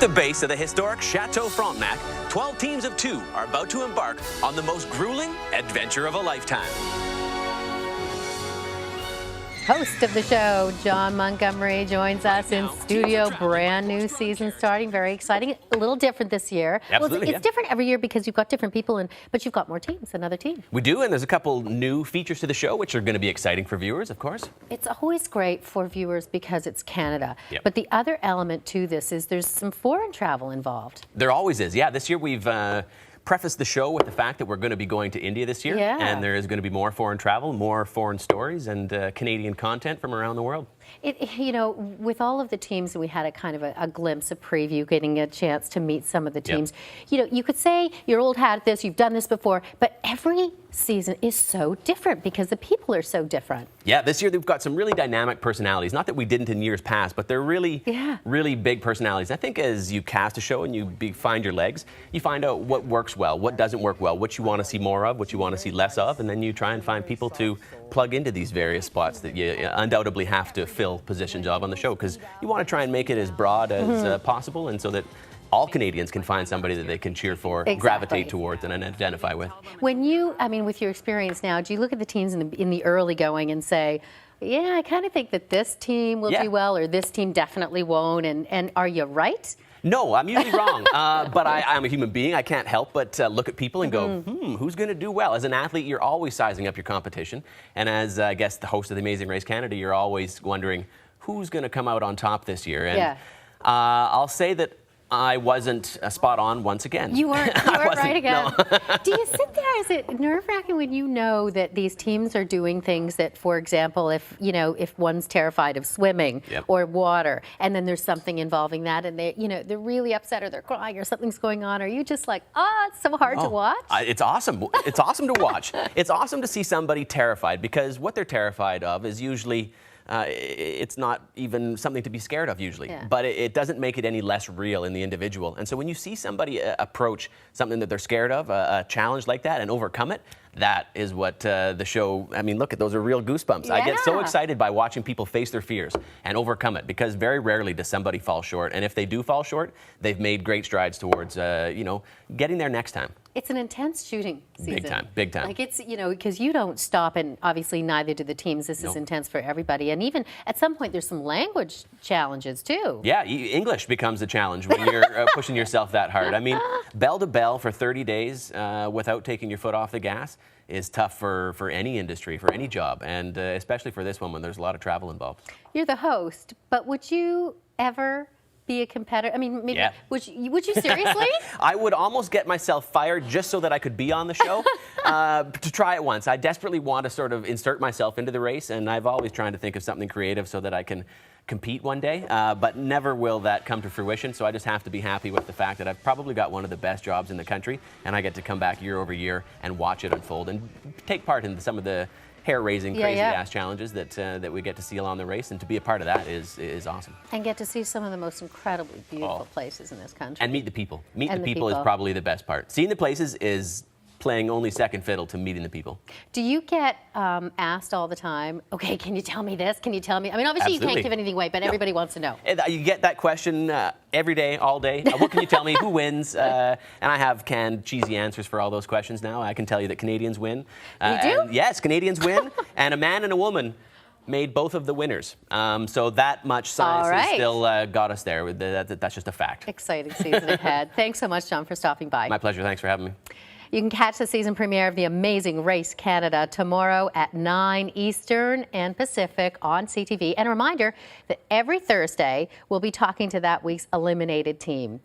the base of the historic Chateau Frontenac, 12 teams of 2 are about to embark on the most grueling adventure of a lifetime. Host of the show, Jon Montgomery, joins us in studio. Brand new season starting. Very exciting. A little different this year. Absolutely, Well, it's different every year because you've got different people, but you've got more teams, another team. We do, and there's a couple new features to the show, which are going to be exciting for viewers, of course. It's always great for viewers because it's Canada. Yep. But the other element to this is there's some foreign travel involved. There always is. Yeah, this year we've prefaced the show with the fact that we're going to be going to India this year. Yeah. And there is going to be more foreign travel, more foreign stories, and Canadian content from around the world. You know, with all of the teams, we had a kind of a glimpse, a preview, getting a chance to meet some of the teams. Yep. You know, you could say you're old hat at this, you've done this before, but every season is so different because the people are so different. Yeah, this year they've got some really dynamic personalities. Not that we didn't in years past, but they're really, really big personalities. I think as you cast a show and you find your legs, you find out what works well, what doesn't work well, what you want to see more of, what you want to see less of, and then you try and find people to plug into these various spots that you undoubtedly have to fill positions of on the show, because you want to try and make it as broad as possible, and so that all Canadians can find somebody that they can cheer for, gravitate towards, and identify with. When you, I mean, with your experience now, do you look at the teams in the early going and say, yeah, I kind of think that this team will do well, or this team definitely won't, and are you right? No, I'm usually wrong, but I'm a human being. I can't help but look at people and go, who's going to do well? As an athlete, you're always sizing up your competition, and as, I guess, the host of The Amazing Race Canada, you're always wondering, who's going to come out on top this year? And I'll say that I wasn't spot on once again. You weren't right again. No. Do you sit there, is it nerve-wracking when you know that these teams are doing things that, for example, if one's terrified of swimming or water, and then there's something involving that, and they're really upset or they're crying or something's going on, are you just like, it's so hard to watch? It's awesome. It's awesome to watch. It's awesome to see somebody terrified, because what they're terrified of is usually it's not even something to be scared of usually, but it doesn't make it any less real in the individual. And so when you see somebody approach something that they're scared of, a challenge like that, and overcome it, that is what the show, I mean, look, those are real goosebumps. I get so excited by watching people face their fears and overcome it, because very rarely does somebody fall short. And if they do fall short, they've made great strides towards, getting there next time. It's an intense shooting season. Big time, big time. Like it's, because you don't stop, and obviously neither do the teams. This is intense for everybody. And even at some point, there's some language challenges too. Yeah, English becomes a challenge when you're pushing yourself that hard. I mean, bell to bell for 30 days without taking your foot off the gas is tough for any industry, for any job, and especially for this one when there's a lot of travel involved. You're the host, but would you ever be a competitor? I mean, maybe, would you seriously? I would almost get myself fired just so that I could be on the show to try it once. I desperately want to sort of insert myself into the race, and I've always tried to think of something creative so that I can compete one day, but never will that come to fruition. So I just have to be happy with the fact that I've probably got one of the best jobs in the country, and I get to come back year over year and watch it unfold and take part in some of the hair-raising, crazy-ass challenges that we get to see along the race, and to be a part of that is awesome. And get to see some of the most incredibly beautiful places in this country. And meet the people. Meet the people is probably the best part. Seeing the places is playing only second fiddle to meeting the people. Do you get asked all the time, okay, can you tell me this? Can you tell me? I mean, obviously you can't give anything away, but everybody wants to know. You get that question every day, all day. What can you tell me? Who wins? And I have canned, cheesy answers for all those questions now. I can tell you that Canadians win. You do? Yes, Canadians win. And a man and a woman made both of the winners. So that much science has still got us there. That's just a fact. Exciting season ahead. Thanks so much, Jon, for stopping by. My pleasure. Thanks for having me. You can catch the season premiere of The Amazing Race Canada tomorrow at 9 Eastern and Pacific on CTV. And a reminder that every Thursday we'll be talking to that week's eliminated team.